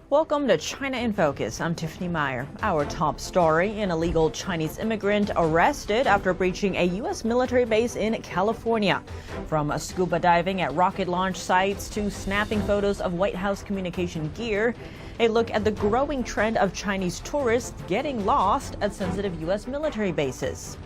Welcome to China in Focus. I'm Tiffany Meyer. Our top story: an illegal Chinese immigrant arrested after breaching a U.S. military base in California. From scuba diving at rocket launch sites to snapping photos of White House communication gear, a look at the growing trend of Chinese tourists getting lost at sensitive U.S. military bases.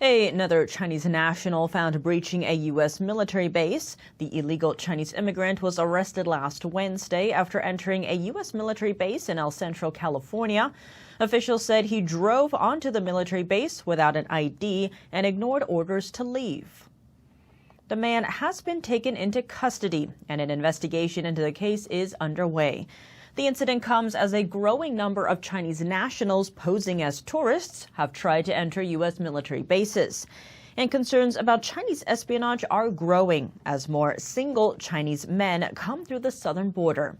Another Chinese national found breaching a U.S. military base. The illegal Chinese immigrant was arrested last Wednesday after entering a U.S. military base in El Centro, California. Officials said he drove onto the military base without an ID and ignored orders to leave. The man has been taken into custody, and an investigation into the case is underway. The incident comes as a growing number of Chinese nationals posing as tourists have tried to enter U.S. military bases. And concerns about Chinese espionage are growing as more single Chinese men come through the southern border.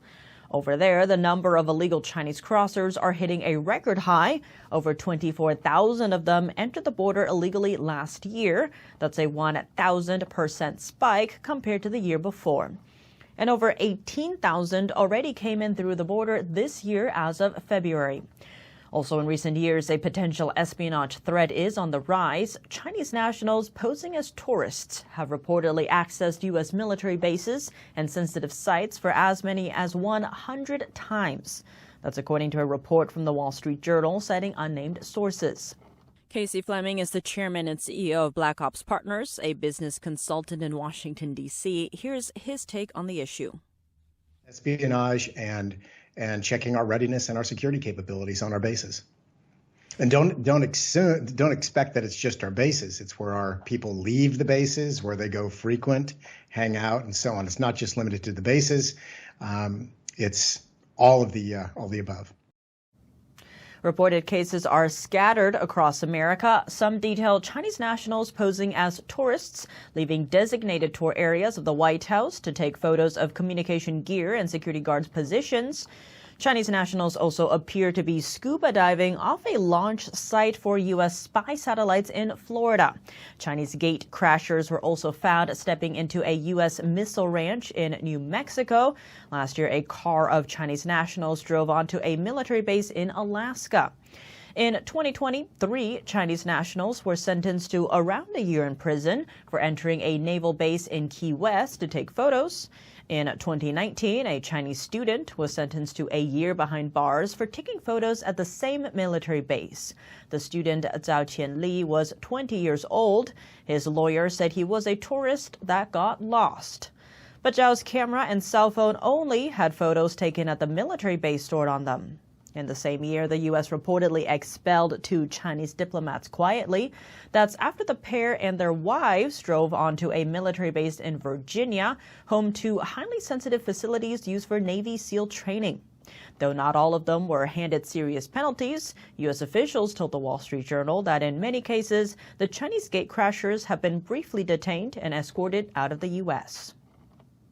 Over there, the number of illegal Chinese crossers are hitting a record high. Over 24,000 of them entered the border illegally last year. That's a 1,000% spike compared to the year before. And over 18,000 already came in through the border this year as of February. Also in recent years, a potential espionage threat is on the rise. Chinese nationals posing as tourists have reportedly accessed U.S. military bases and sensitive sites for as many as 100 times. That's according to a report from the Wall Street Journal citing unnamed sources. Casey Fleming is the chairman and CEO of Black Ops Partners, a business consultant in Washington, D.C. Here's his take on the issue. Espionage and checking our readiness and our security capabilities on our bases. And don't expect that it's just our bases. It's where our people leave the bases, where they go frequent, hang out, and so on. It's not just limited to the bases. It's all of the above. Reported cases are scattered across America. Some detail Chinese nationals posing as tourists, leaving designated tour areas of the White House to take photos of communication gear and security guards' positions. Chinese nationals also appear to be scuba diving off a launch site for U.S. spy satellites in Florida. Chinese gate crashers were also found stepping into a U.S. missile ranch in New Mexico. Last year, a car of Chinese nationals drove onto a military base in Alaska. In 2020, 3 Chinese nationals were sentenced to around a year in prison for entering a naval base in Key West to take photos. In 2019, a Chinese student was sentenced to a year behind bars for taking photos at the same military base. The student, Zhao Qianli, was 20 years old. His lawyer said he was a tourist that got lost. But Zhao's camera and cell phone only had photos taken at the military base stored on them. In the same year, the U.S. reportedly expelled 2 Chinese diplomats quietly. That's after the pair and their wives drove onto a military base in Virginia, home to highly sensitive facilities used for Navy SEAL training. Though not all of them were handed serious penalties, U.S. officials told the Wall Street Journal that in many cases, the Chinese gatecrashers have been briefly detained and escorted out of the U.S.